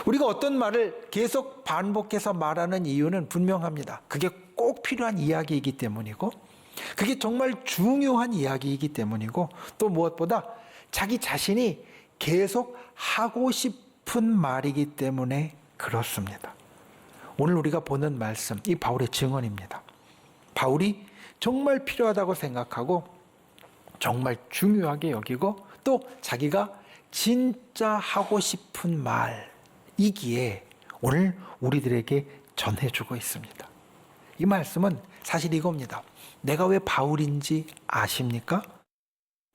우리가 어떤 말을 계속 반복해서 말하는 이유는 분명합니다. 그게 꼭 필요한 이야기이기 때문이고, 그게 정말 중요한 이야기이기 때문이고, 또 무엇보다 자기 자신이 계속 하고 싶은 말이기 때문에 그렇습니다. 오늘 우리가 보는 말씀, 이 바울의 증언입니다. 바울이 정말 필요하다고 생각하고 정말 중요하게 여기고 또 자기가 진짜 하고 싶은 말이기에 오늘 우리들에게 전해주고 있습니다. 이 말씀은 사실 이겁니다. 내가 왜 바울인지 아십니까?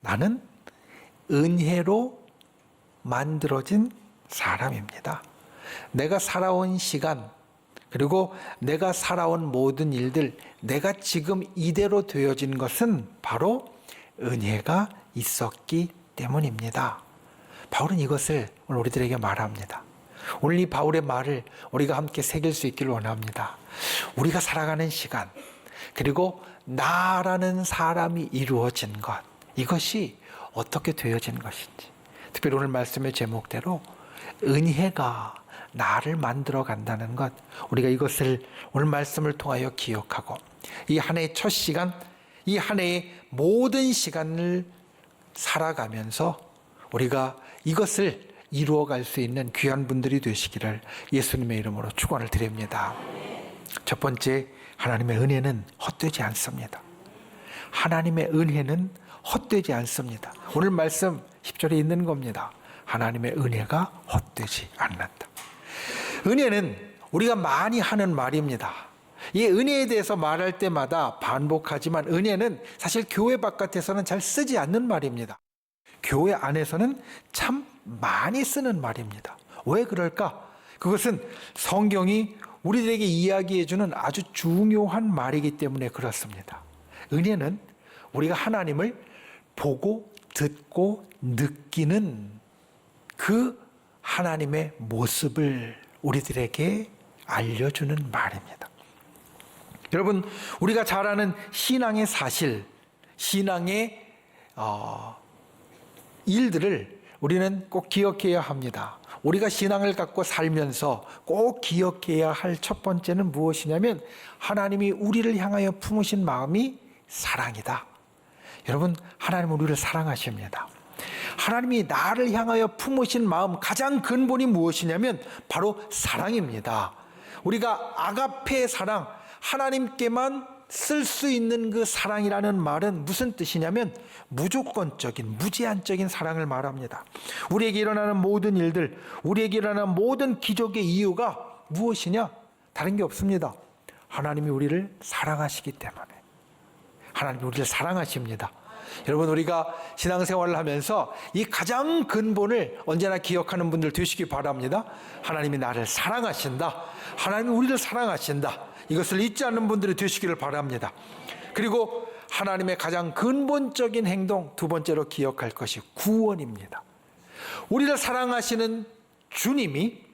나는 은혜로 만들어진 사람입니다. 내가 살아온 시간, 그리고 내가 살아온 모든 일들, 내가 지금 이대로 되어진 것은 바로 은혜가 있었기 때문입니다. 바울은 이것을 오늘 우리들에게 말합니다. 오늘 이 바울의 말을 우리가 함께 새길 수 있기를 원합니다. 우리가 살아가는 시간, 그리고 나라는 사람이 이루어진 것, 이것이 어떻게 되어진 것인지, 특별히 오늘 말씀의 제목대로 은혜가 나를 만들어 간다는 것, 우리가 이것을 오늘 말씀을 통하여 기억하고 이 한 해의 첫 시간, 이 한 해의 모든 시간을 살아가면서 우리가 이것을 이루어갈 수 있는 귀한 분들이 되시기를 예수님의 이름으로 축원을 드립니다. 첫 번째, 하나님의 은혜는 헛되지 않습니다. 하나님의 은혜는 헛되지 않습니다. 오늘 말씀 10절에 있는 겁니다. 하나님의 은혜가 헛되지 않는다. 은혜는 우리가 많이 하는 말입니다. 이 은혜에 대해서 말할 때마다 반복하지만 은혜는 사실 교회 바깥에서는 잘 쓰지 않는 말입니다. 교회 안에서는 참 많이 쓰는 말입니다. 왜 그럴까? 그것은 성경이 우리들에게 이야기해주는 아주 중요한 말이기 때문에 그렇습니다. 은혜는 우리가 하나님을 보고 듣고 느끼는 그 하나님의 모습을 우리들에게 알려주는 말입니다. 여러분, 우리가 잘 아는 신앙의 사실, 신앙의 일들을 우리는 꼭 기억해야 합니다. 우리가 신앙을 갖고 살면서 꼭 기억해야 할 첫 번째는 무엇이냐면 하나님이 우리를 향하여 품으신 마음이 사랑이다. 여러분, 하나님은 우리를 사랑하십니다. 하나님이 나를 향하여 품으신 마음, 가장 근본이 무엇이냐면 바로 사랑입니다. 우리가 아가페 사랑, 하나님께만 쓸 수 있는 그 사랑이라는 말은 무슨 뜻이냐면 무조건적인, 무제한적인 사랑을 말합니다. 우리에게 일어나는 모든 일들, 우리에게 일어나는 모든 기적의 이유가 무엇이냐? 다른 게 없습니다. 하나님이 우리를 사랑하시기 때문에. 하나님이 우리를 사랑하십니다. 여러분, 우리가 신앙생활을 하면서 이 가장 근본을 언제나 기억하는 분들 되시기 바랍니다. 하나님이 나를 사랑하신다. 하나님이 우리를 사랑하신다. 이것을 잊지 않는 분들이 되시기를 바랍니다. 그리고 하나님의 가장 근본적인 행동, 두 번째로 기억할 것이 구원입니다. 우리를 사랑하시는 주님이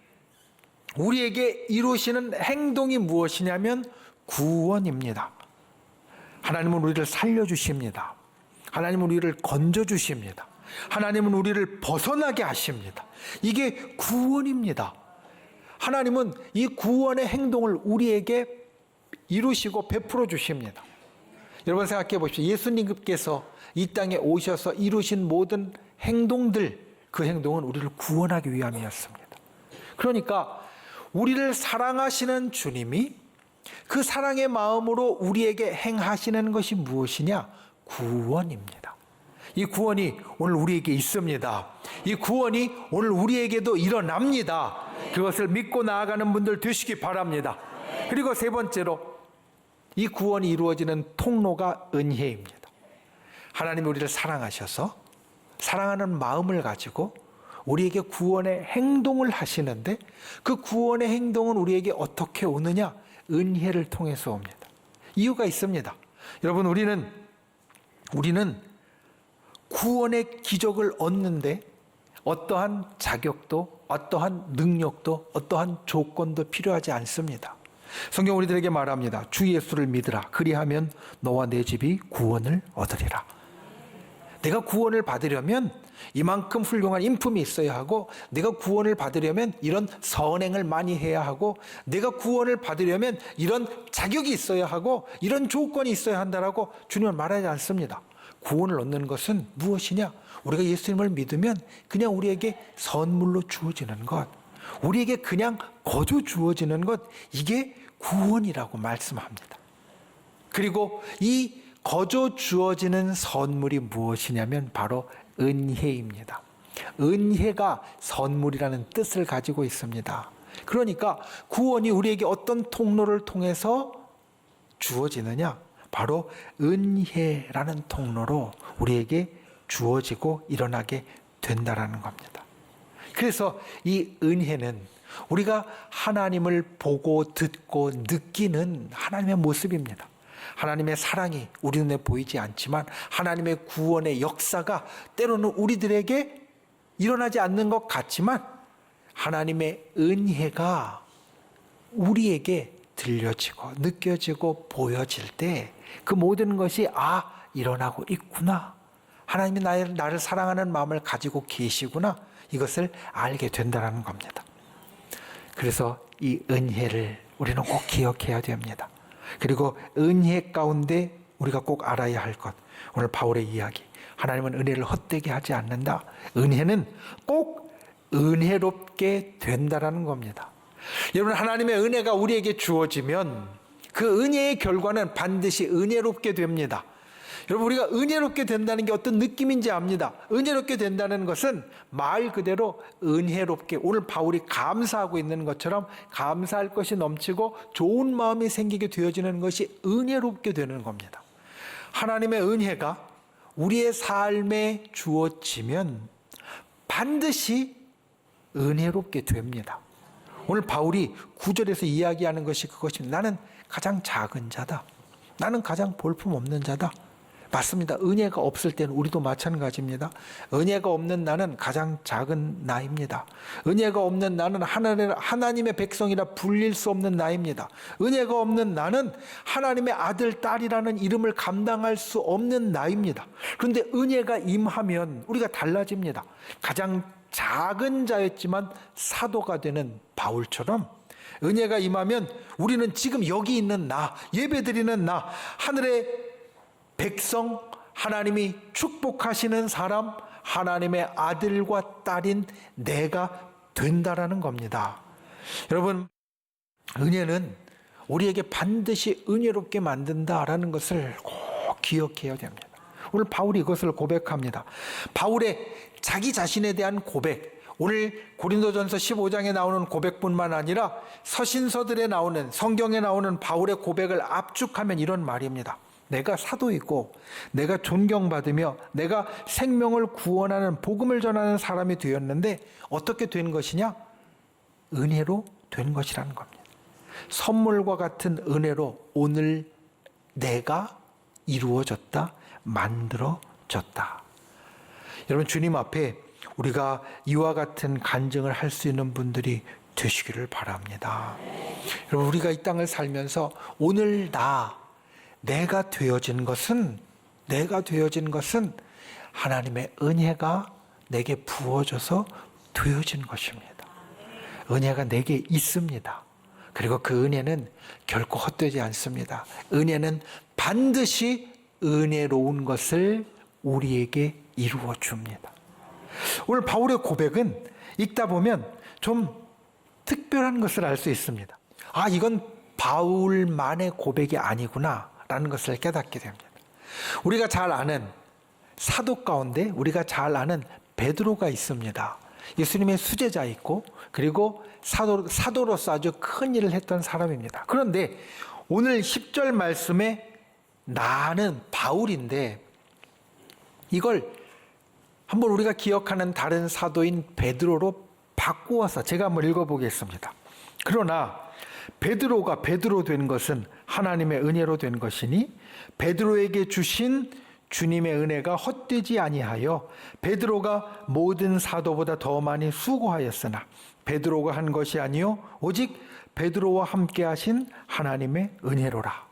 우리에게 이루시는 행동이 무엇이냐면 구원입니다. 하나님은 우리를 살려주십니다. 하나님은 우리를 건져주십니다. 하나님은 우리를 벗어나게 하십니다. 이게 구원입니다. 하나님은 이 구원의 행동을 우리에게 이루시고 베풀어 주십니다. 여러분 생각해 보십시오. 예수님께서 이 땅에 오셔서 이루신 모든 행동들, 그 행동은 우리를 구원하기 위함이었습니다. 그러니까 우리를 사랑하시는 주님이 그 사랑의 마음으로 우리에게 행하시는 것이 무엇이냐? 구원입니다. 이 구원이 오늘 우리에게 있습니다. 이 구원이 오늘 우리에게도 일어납니다. 그것을 믿고 나아가는 분들 되시기 바랍니다. 그리고 세 번째로 이 구원이 이루어지는 통로가 은혜입니다. 하나님이 우리를 사랑하셔서 사랑하는 마음을 가지고 우리에게 구원의 행동을 하시는데 그 구원의 행동은 우리에게 어떻게 오느냐? 은혜를 통해서 옵니다. 이유가 있습니다. 여러분, 우리는 구원의 기적을 얻는데 어떠한 자격도, 어떠한 능력도, 어떠한 조건도 필요하지 않습니다. 성경 우리들에게 말합니다. 주 예수를 믿으라. 그리하면 너와 내 집이 구원을 얻으리라. 내가 구원을 받으려면 이만큼 훌륭한 인품이 있어야 하고, 내가 구원을 받으려면 이런 선행을 많이 해야 하고, 내가 구원을 받으려면 이런 자격이 있어야 하고, 이런 조건이 있어야 한다라고 주님은 말하지 않습니다. 구원을 얻는 것은 무엇이냐? 우리가 예수님을 믿으면 그냥 우리에게 선물로 주어지는 것, 우리에게 그냥 거저 주어지는 것, 이게 구원이라고 말씀합니다. 그리고 이 거저 주어지는 선물이 무엇이냐면 바로 은혜입니다. 은혜가 선물이라는 뜻을 가지고 있습니다. 그러니까 구원이 우리에게 어떤 통로를 통해서 주어지느냐? 바로 은혜라는 통로로 우리에게 주어지고 일어나게 된다라는 겁니다. 그래서 이 은혜는 우리가 하나님을 보고 듣고 느끼는 하나님의 모습입니다. 하나님의 사랑이 우리 눈에 보이지 않지만 하나님의 구원의 역사가 때로는 우리들에게 일어나지 않는 것 같지만 하나님의 은혜가 우리에게 들려지고 느껴지고 보여질 때 그 모든 것이 일어나고 있구나. 하나님이 나를 사랑하는 마음을 가지고 계시구나. 이것을 알게 된다는 겁니다. 그래서 이 은혜를 우리는 꼭 기억해야 됩니다. 그리고 은혜 가운데 우리가 꼭 알아야 할 것, 오늘 바울의 이야기, 하나님은 은혜를 헛되게 하지 않는다. 은혜는 꼭 은혜롭게 된다라는 겁니다. 여러분, 하나님의 은혜가 우리에게 주어지면 그 은혜의 결과는 반드시 은혜롭게 됩니다. 여러분, 우리가 은혜롭게 된다는 게 어떤 느낌인지 압니다. 은혜롭게 된다는 것은 말 그대로 은혜롭게, 오늘 바울이 감사하고 있는 것처럼 감사할 것이 넘치고 좋은 마음이 생기게 되어지는 것이 은혜롭게 되는 겁니다. 하나님의 은혜가 우리의 삶에 주어지면 반드시 은혜롭게 됩니다. 오늘 바울이 9절에서 이야기하는 것이 그것입니다. 나는 가장 작은 자다. 나는 가장 볼품없는 자다. 맞습니다. 은혜가 없을 때는 우리도 마찬가지입니다. 은혜가 없는 나는 가장 작은 나입니다. 은혜가 없는 나는 하나님의 백성이라 불릴 수 없는 나입니다. 은혜가 없는 나는 하나님의 아들, 딸이라는 이름을 감당할 수 없는 나입니다. 그런데 은혜가 임하면 우리가 달라집니다. 가장 작은 자였지만 사도가 되는 바울처럼 은혜가 임하면 우리는 지금 여기 있는 나, 예배드리는 나, 하늘의 백성, 하나님이 축복하시는 사람, 하나님의 아들과 딸인 내가 된다라는 겁니다. 여러분, 은혜는 우리에게 반드시 은혜롭게 만든다라는 것을 꼭 기억해야 됩니다. 오늘 바울이 이것을 고백합니다. 바울의 자기 자신에 대한 고백, 오늘 고린도전서 15장에 나오는 고백뿐만 아니라 서신서들에 나오는, 성경에 나오는 바울의 고백을 압축하면 이런 말입니다. 내가 사도이고 내가 존경받으며 내가 생명을 구원하는 복음을 전하는 사람이 되었는데 어떻게 된 것이냐? 은혜로 된 것이라는 겁니다. 선물과 같은 은혜로 오늘 내가 이루어졌다, 만들어졌다. 여러분, 주님 앞에 우리가 이와 같은 간증을 할 수 있는 분들이 되시기를 바랍니다. 여러분, 우리가 이 땅을 살면서 오늘 내가 되어진 것은 하나님의 은혜가 내게 부어져서 되어진 것입니다. 은혜가 내게 있습니다. 그리고 그 은혜는 결코 헛되지 않습니다. 은혜는 반드시 은혜로운 것을 우리에게 이루어 줍니다. 오늘 바울의 고백은 읽다 보면 좀 특별한 것을 알 수 있습니다. 이건 바울만의 고백이 아니구나 라는 것을 깨닫게 됩니다. 우리가 잘 아는 사도 가운데 우리가 잘 아는 베드로가 있습니다. 예수님의 수제자 있고, 그리고 사도로서 아주 큰 일을 했던 사람입니다. 그런데 오늘 10절 말씀에 나는 바울인데, 이걸 한번 우리가 기억하는 다른 사도인 베드로로 바꾸어서 제가 한번 읽어보겠습니다. 그러나 베드로가 베드로 된 것은 하나님의 은혜로 된 것이니 베드로에게 주신 주님의 은혜가 헛되지 아니하여 베드로가 모든 사도보다 더 많이 수고하였으나 베드로가 한 것이 아니요 오직 베드로와 함께 하신 하나님의 은혜로라.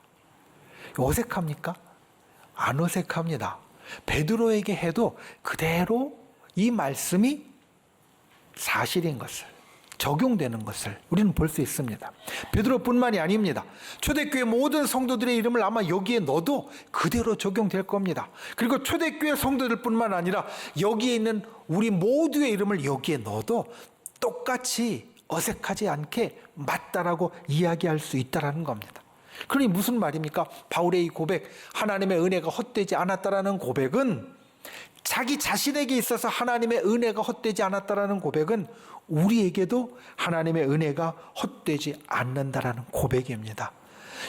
어색합니까? 안 어색합니다. 베드로에게 해도 그대로 이 말씀이 사실인 것을, 적용되는 것을 우리는 볼 수 있습니다. 베드로뿐만이 아닙니다. 초대교회 모든 성도들의 이름을 아마 여기에 넣어도 그대로 적용될 겁니다. 그리고 초대교회 성도들뿐만 아니라 여기에 있는 우리 모두의 이름을 여기에 넣어도 똑같이 어색하지 않게 맞다라고 이야기할 수 있다라는 겁니다. 그러니 무슨 말입니까? 바울의 이 고백, 하나님의 은혜가 헛되지 않았다라는 고백은, 자기 자신에게 있어서 하나님의 은혜가 헛되지 않았다라는 고백은 우리에게도 하나님의 은혜가 헛되지 않는다라는 고백입니다.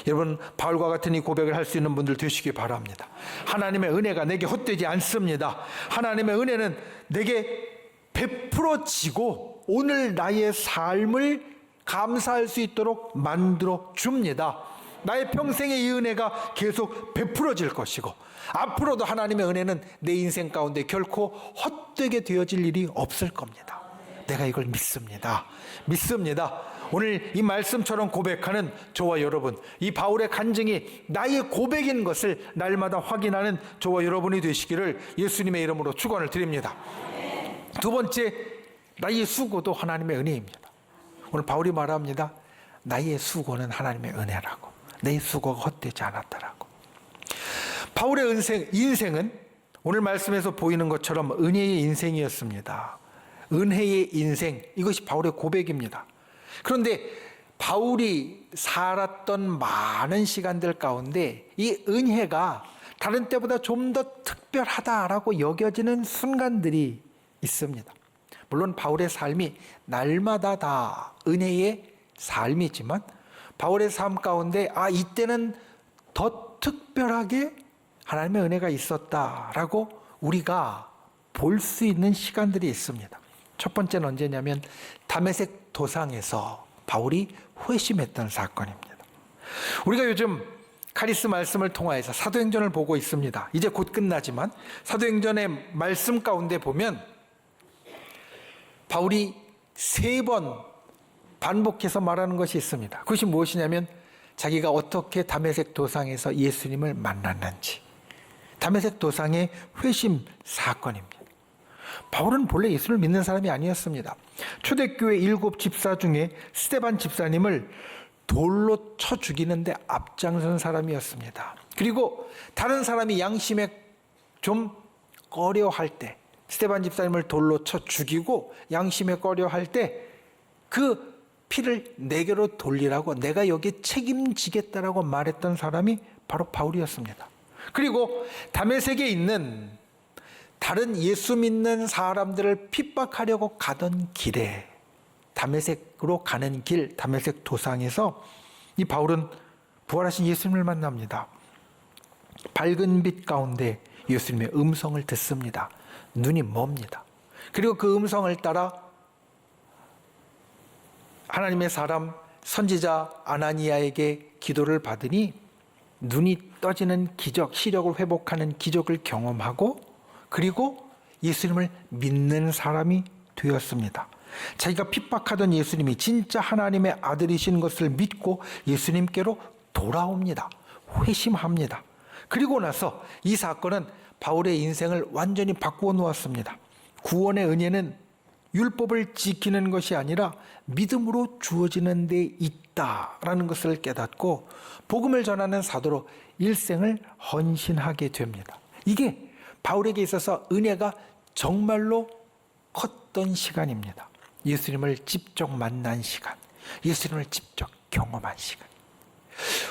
여러분, 바울과 같은 이 고백을 할 수 있는 분들 되시기 바랍니다. 하나님의 은혜가 내게 헛되지 않습니다. 하나님의 은혜는 내게 베풀어지고 오늘 나의 삶을 감사할 수 있도록 만들어 줍니다. 나의 평생의 이 은혜가 계속 베풀어질 것이고, 앞으로도 하나님의 은혜는 내 인생 가운데 결코 헛되게 되어질 일이 없을 겁니다. 내가 이걸 믿습니다. 오늘 이 말씀처럼 고백하는 저와 여러분, 이 바울의 간증이 나의 고백인 것을 날마다 확인하는 저와 여러분이 되시기를 예수님의 이름으로 축원을 드립니다. 두 번째, 나의 수고도 하나님의 은혜입니다. 오늘 바울이 말합니다. 나의 수고는 하나님의 은혜라고. 내 수고가 헛되지 않았다라고. 바울의 인생은 오늘 말씀에서 보이는 것처럼 은혜의 인생이었습니다. 은혜의 인생, 이것이 바울의 고백입니다. 그런데 바울이 살았던 많은 시간들 가운데 이 은혜가 다른 때보다 좀 더 특별하다라고 여겨지는 순간들이 있습니다. 물론 바울의 삶이 날마다 다 은혜의 삶이지만 바울의 삶 가운데 이때는 더 특별하게 하나님의 은혜가 있었다라고 우리가 볼 수 있는 시간들이 있습니다. 첫 번째는 언제냐면 다메섹 도상에서 바울이 회심했던 사건입니다. 우리가 요즘 카리스 말씀을 통하여서 사도행전을 보고 있습니다. 이제 곧 끝나지만 사도행전의 말씀 가운데 보면 바울이 3번 반복해서 말하는 것이 있습니다. 그것이 무엇이냐면 자기가 어떻게 다메섹 도상에서 예수님을 만났는지, 다메섹 도상의 회심 사건입니다. 바울은 본래 예수를 믿는 사람이 아니었습니다. 초대교회 7 집사 중에 스데반 집사님을 돌로 쳐 죽이는데 앞장선 사람이었습니다. 그리고 다른 사람이 양심에 좀 꺼려할 때, 스데반 집사님을 돌로 쳐 죽이고 양심에 꺼려할 때 그 피를 내게로 돌리라고, 내가 여기 책임지겠다라고 말했던 사람이 바로 바울이었습니다. 그리고 다메섹에 있는 다른 예수 믿는 사람들을 핍박하려고 가던 길에, 다메섹으로 가는 길, 다메섹 도상에서 이 바울은 부활하신 예수님을 만납니다. 밝은 빛 가운데 예수님의 음성을 듣습니다. 눈이 멉니다. 그리고 그 음성을 따라 하나님의 사람 선지자 아나니아에게 기도를 받으니 눈이 떠지는 기적, 시력을 회복하는 기적을 경험하고, 그리고 예수님을 믿는 사람이 되었습니다. 자기가 핍박하던 예수님이 진짜 하나님의 아들이신 것을 믿고 예수님께로 돌아옵니다. 회심합니다. 그리고 나서 이 사건은 바울의 인생을 완전히 바꾸어 놓았습니다. 구원의 은혜는 율법을 지키는 것이 아니라 믿음으로 주어지는 데 있다라는 것을 깨닫고 복음을 전하는 사도로 일생을 헌신하게 됩니다. 이게 바울에게 있어서 은혜가 정말로 컸던 시간입니다. 예수님을 직접 만난 시간, 예수님을 직접 경험한 시간.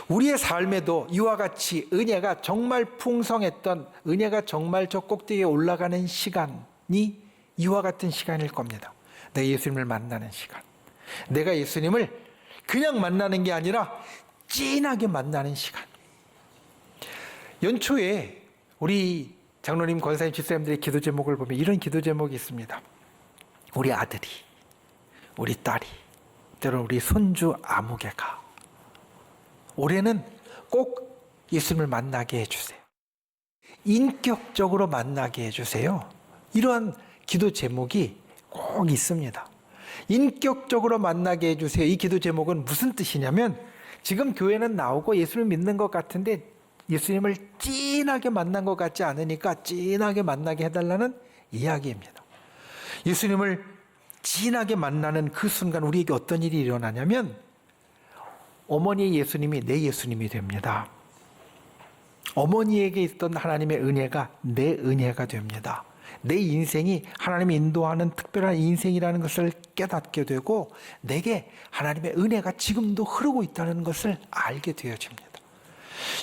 우리의 삶에도 이와 같이 은혜가 정말 풍성했던, 은혜가 정말 저 꼭대기에 올라가는 시간이 이와 같은 시간일 겁니다. 내가 예수님을 만나는 시간, 내가 예수님을 그냥 만나는 게 아니라 진하게 만나는 시간. 연초에 우리 장로님, 권사님, 집사님들의 기도 제목을 보면 이런 기도 제목이 있습니다. 우리 아들이, 우리 딸이, 때로는 우리 손주 아무개가 올해는 꼭 예수님을 만나게 해주세요. 인격적으로 만나게 해주세요. 이러한 기도 제목이 꼭 있습니다. 인격적으로 만나게 해주세요. 이 기도 제목은 무슨 뜻이냐면, 지금 교회는 나오고 예수를 믿는 것 같은데 예수님을 진하게 만난 것 같지 않으니까 진하게 만나게 해달라는 이야기입니다. 예수님을 진하게 만나는 그 순간 우리에게 어떤 일이 일어나냐면 어머니의 예수님이 내 예수님이 됩니다. 어머니에게 있던 하나님의 은혜가 내 은혜가 됩니다. 내 인생이 하나님이 인도하는 특별한 인생이라는 것을 깨닫게 되고 내게 하나님의 은혜가 지금도 흐르고 있다는 것을 알게 되어집니다.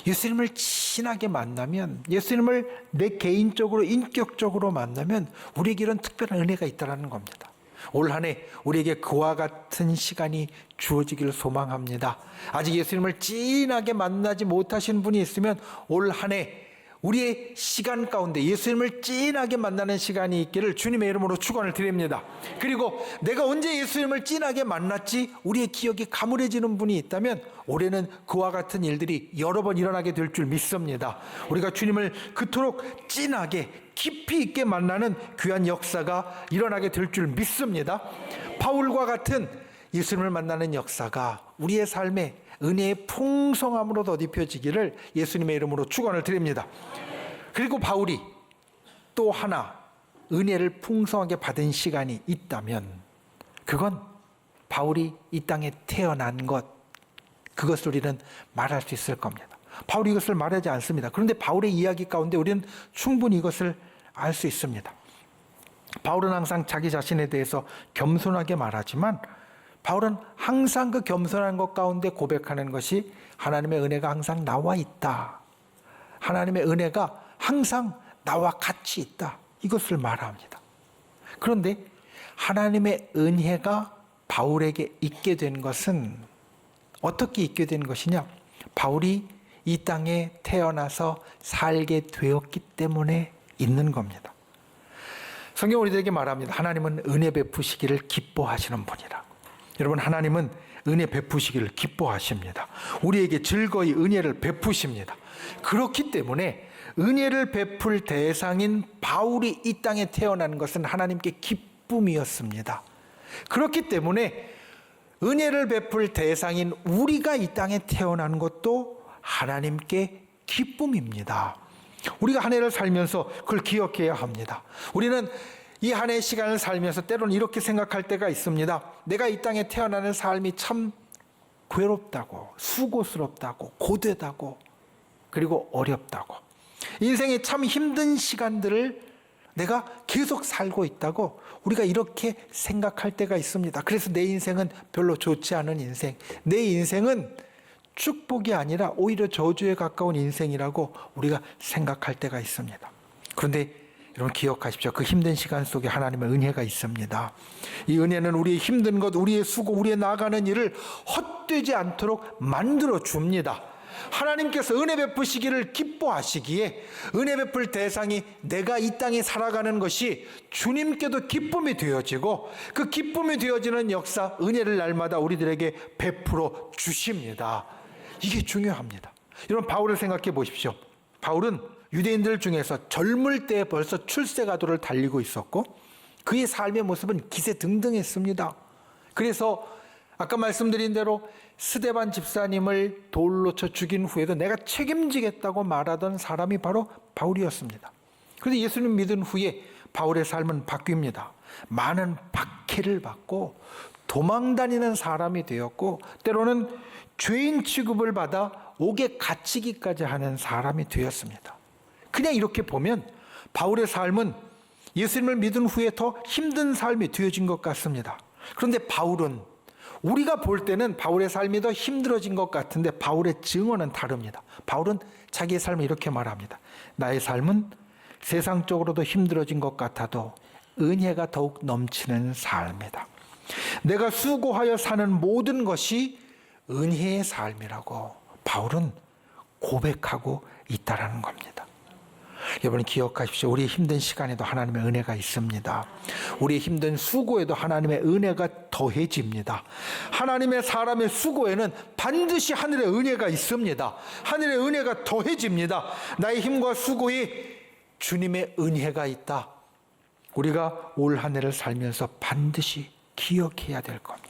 예수님을 친하게 만나면, 예수님을 내 개인적으로 인격적으로 만나면 우리에게 이런 특별한 은혜가 있다는 겁니다. 올 한 해 우리에게 그와 같은 시간이 주어지기를 소망합니다. 아직 예수님을 진하게 만나지 못하신 분이 있으면 올 한 해 우리의 시간 가운데 예수님을 진하게 만나는 시간이 있기를 주님의 이름으로 축원을 드립니다. 그리고 내가 언제 예수님을 진하게 만났지 우리의 기억이 가물해지는 분이 있다면 올해는 그와 같은 일들이 여러 번 일어나게 될 줄 믿습니다. 우리가 주님을 그토록 진하게 깊이 있게 만나는 귀한 역사가 일어나게 될 줄 믿습니다. 바울과 같은 예수님을 만나는 역사가 우리의 삶에 은혜의 풍성함으로 덧입혀지기를 예수님의 이름으로 축원을 드립니다. 그리고 바울이 또 하나 은혜를 풍성하게 받은 시간이 있다면 그건 바울이 이 땅에 태어난 것, 그것을 우리는 말할 수 있을 겁니다. 바울이 이것을 말하지 않습니다. 그런데 바울의 이야기 가운데 우리는 충분히 이것을 알 수 있습니다. 바울은 항상 자기 자신에 대해서 겸손하게 말하지만 바울은 항상 그 겸손한 것 가운데 고백하는 것이 하나님의 은혜가 항상 나와 있다. 하나님의 은혜가 항상 나와 같이 있다. 이것을 말합니다. 그런데 하나님의 은혜가 바울에게 있게 된 것은 어떻게 있게 된 것이냐? 바울이 이 땅에 태어나서 살게 되었기 때문에 있는 겁니다. 성경 우리들에게 말합니다. 하나님은 은혜 베푸시기를 기뻐하시는 분이라. 여러분, 하나님은 은혜 베푸시기를 기뻐하십니다. 우리에게 즐거이 은혜를 베푸십니다. 그렇기 때문에 은혜를 베풀 대상인 바울이 이 땅에 태어난 것은 하나님께 기쁨이었습니다. 그렇기 때문에 은혜를 베풀 대상인 우리가 이 땅에 태어난 것도 하나님께 기쁨입니다. 우리가 한 해를 살면서 그걸 기억해야 합니다. 우리는 이 한 해의 시간을 살면서 때로는 이렇게 생각할 때가 있습니다. 내가 이 땅에 태어나는 삶이 참 괴롭다고, 수고스럽다고, 고되다고, 그리고 어렵다고, 인생에 참 힘든 시간들을 내가 계속 살고 있다고 우리가 이렇게 생각할 때가 있습니다. 그래서 내 인생은 별로 좋지 않은 인생, 내 인생은 축복이 아니라 오히려 저주에 가까운 인생이라고 우리가 생각할 때가 있습니다. 그런데 여러분 기억하십시오. 그 힘든 시간 속에 하나님의 은혜가 있습니다. 이 은혜는 우리의 힘든 것, 우리의 수고, 우리의 나가는 일을 헛되지 않도록 만들어 줍니다. 하나님께서 은혜 베푸시기를 기뻐하시기에 은혜 베풀 대상이 내가 이 땅에 살아가는 것이 주님께도 기쁨이 되어지고 그 기쁨이 되어지는 역사, 은혜를 날마다 우리들에게 베풀어 주십니다. 이게 중요합니다. 여러분, 바울을 생각해 보십시오. 바울은 유대인들 중에서 젊을 때 벌써 출세가도를 달리고 있었고 그의 삶의 모습은 기세등등했습니다. 그래서 아까 말씀드린 대로 스데반 집사님을 돌로 쳐 죽인 후에도 내가 책임지겠다고 말하던 사람이 바로 바울이었습니다. 그런데 예수님 믿은 후에 바울의 삶은 바뀝니다. 많은 박해를 받고 도망다니는 사람이 되었고 때로는 죄인 취급을 받아 옥에 갇히기까지 하는 사람이 되었습니다. 그냥 이렇게 보면 바울의 삶은 예수님을 믿은 후에 더 힘든 삶이 되어진 것 같습니다. 그런데 바울은 우리가 볼 때는 바울의 삶이 더 힘들어진 것 같은데 바울의 증언은 다릅니다. 바울은 자기의 삶을 이렇게 말합니다. 나의 삶은 세상적으로도 힘들어진 것 같아도 은혜가 더욱 넘치는 삶이다. 내가 수고하여 사는 모든 것이 은혜의 삶이라고 바울은 고백하고 있다라는 겁니다. 여러분 기억하십시오. 우리의 힘든 시간에도 하나님의 은혜가 있습니다. 우리의 힘든 수고에도 하나님의 은혜가 더해집니다. 하나님의 사람의 수고에는 반드시 하늘의 은혜가 있습니다. 하늘의 은혜가 더해집니다. 나의 힘과 수고에 주님의 은혜가 있다. 우리가 올 한 해를 살면서 반드시 기억해야 될 겁니다.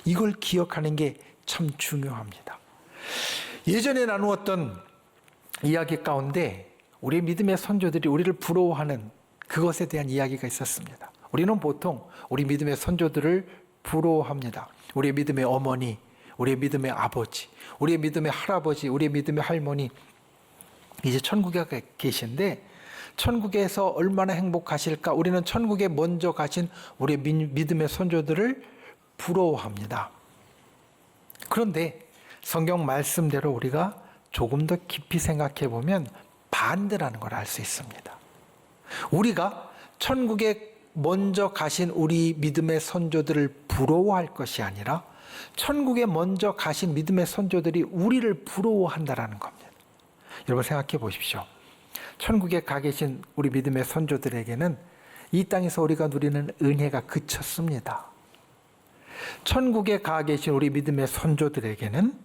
이걸 기억하는 게 참 중요합니다. 예전에 나누었던 이야기 가운데 우리 믿음의 선조들이 우리를 부러워하는 그것에 대한 이야기가 있었습니다. 우리는 보통 우리 믿음의 선조들을 부러워합니다. 우리의 믿음의 어머니, 우리의 믿음의 아버지, 우리의 믿음의 할아버지, 우리의 믿음의 할머니 이제 천국에 계신데 천국에서 얼마나 행복하실까? 우리는 천국에 먼저 가신 우리의 믿음의 선조들을 부러워합니다. 그런데 성경 말씀대로 우리가 조금 더 깊이 생각해 보면 반대라는 걸 알 수 있습니다. 우리가 천국에 먼저 가신 우리 믿음의 선조들을 부러워할 것이 아니라 천국에 먼저 가신 믿음의 선조들이 우리를 부러워한다라는 겁니다. 여러분 생각해 보십시오. 천국에 가 계신 우리 믿음의 선조들에게는 이 땅에서 우리가 누리는 은혜가 그쳤습니다. 천국에 가 계신 우리 믿음의 선조들에게는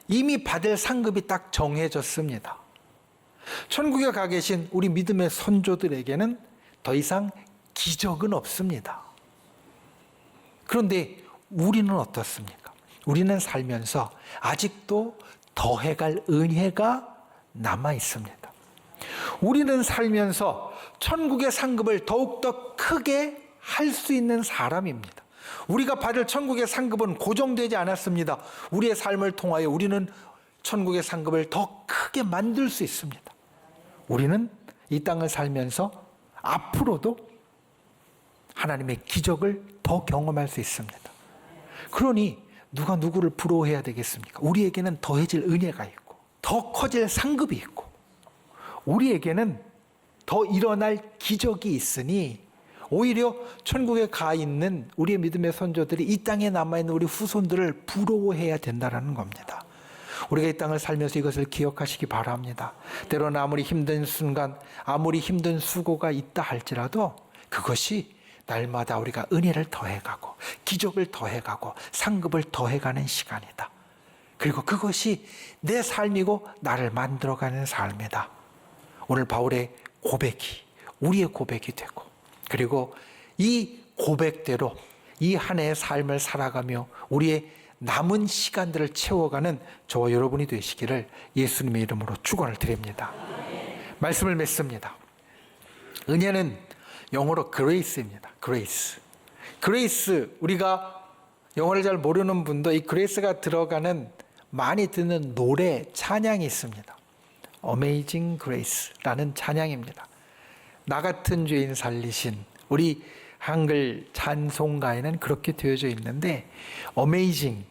이미 받을 상급이 딱 정해졌습니다. 천국에 가 계신 우리 믿음의 선조들에게는 더 이상 기적은 없습니다. 그런데 우리는 어떻습니까? 우리는 살면서 아직도 더해갈 은혜가 남아 있습니다. 우리는 살면서 천국의 상급을 더욱더 크게 할 수 있는 사람입니다. 우리가 받을 천국의 상급은 고정되지 않았습니다. 우리의 삶을 통하여 우리는 천국의 상급을 더 크게 만들 수 있습니다. 우리는 이 땅을 살면서 앞으로도 하나님의 기적을 더 경험할 수 있습니다. 그러니 누가 누구를 부러워해야 되겠습니까? 우리에게는 더해질 은혜가 있고 더 커질 상급이 있고 우리에게는 더 일어날 기적이 있으니 오히려 천국에 가 있는 우리의 믿음의 선조들이 이 땅에 남아있는 우리 후손들을 부러워해야 된다는 겁니다. 우리가 이 땅을 살면서 이것을 기억하시기 바랍니다. 때로는 아무리 힘든 순간, 아무리 힘든 수고가 있다 할지라도 그것이 날마다 우리가 은혜를 더해가고 기적을 더해가고 상급을 더해가는 시간이다. 그리고 그것이 내 삶이고 나를 만들어가는 삶이다. 오늘 바울의 고백이 우리의 고백이 되고 그리고 이 고백대로 이 한 해의 삶을 살아가며 우리의 남은 시간들을 채워가는 저와 여러분이 되시기를 예수님의 이름으로 축원을 드립니다. 말씀을 맺습니다. 은혜는 영어로 grace입니다. grace. 우리가 영어를 잘 모르는 분도 이 grace가 들어가는 많이 듣는 노래 찬양이 있습니다. Amazing Grace라는 찬양입니다. 나 같은 죄인 살리신 우리 한글 찬송가에는 그렇게 되어져 있는데 Amazing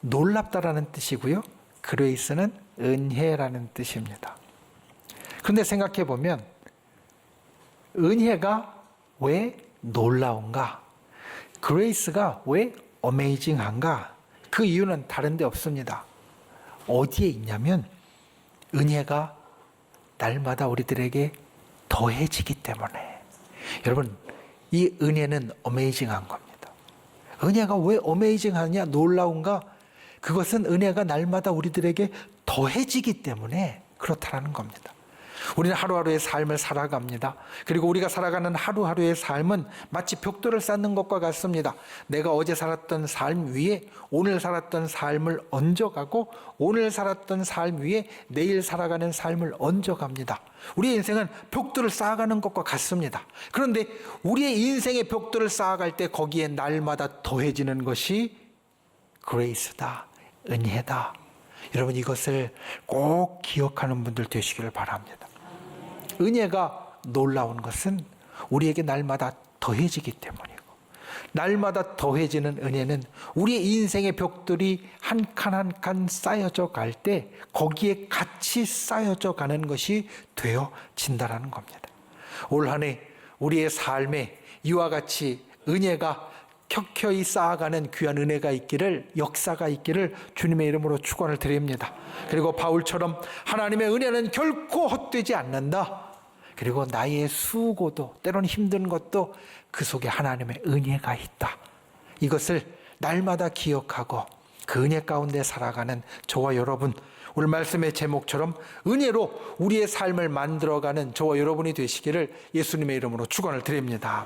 놀랍다라는 뜻이고요. Grace는 은혜라는 뜻입니다. 그런데 생각해 보면 은혜가 왜 놀라운가? Grace가 왜 Amazing한가? 그 이유는 다른 데 없습니다. 어디에 있냐면 은혜가 날마다 우리들에게 더해지기 때문에. 여러분, 이 은혜는 어메이징한 겁니다. 은혜가 왜 어메이징하냐, 놀라운가? 그것은 은혜가 날마다 우리들에게 더해지기 때문에 그렇다는 겁니다. 우리는 하루하루의 삶을 살아갑니다. 그리고 우리가 살아가는 하루하루의 삶은 마치 벽돌을 쌓는 것과 같습니다. 내가 어제 살았던 삶 위에 오늘 살았던 삶을 얹어가고 오늘 살았던 삶 위에 내일 살아가는 삶을 얹어갑니다. 우리의 인생은 벽돌을 쌓아가는 것과 같습니다. 그런데 우리의 인생의 벽돌을 쌓아갈 때 거기에 날마다 더해지는 것이 그레이스다, 은혜다. 여러분 이것을 꼭 기억하는 분들 되시기를 바랍니다. 은혜가 놀라운 것은 우리에게 날마다 더해지기 때문이고 날마다 더해지는 은혜는 우리의 인생의 벽돌이 한 칸 한 칸 쌓여져 갈 때 거기에 같이 쌓여져 가는 것이 되어진다는 겁니다. 올 한 해 우리의 삶에 이와 같이 은혜가 켜켜이 쌓아가는 귀한 은혜가 있기를, 역사가 있기를 주님의 이름으로 축원을 드립니다. 그리고 바울처럼 하나님의 은혜는 결코 헛되지 않는다. 그리고 나의 수고도 때로는 힘든 것도 그 속에 하나님의 은혜가 있다. 이것을 날마다 기억하고 그 은혜 가운데 살아가는 저와 여러분, 오늘 말씀의 제목처럼 은혜로 우리의 삶을 만들어가는 저와 여러분이 되시기를 예수님의 이름으로 축원을 드립니다.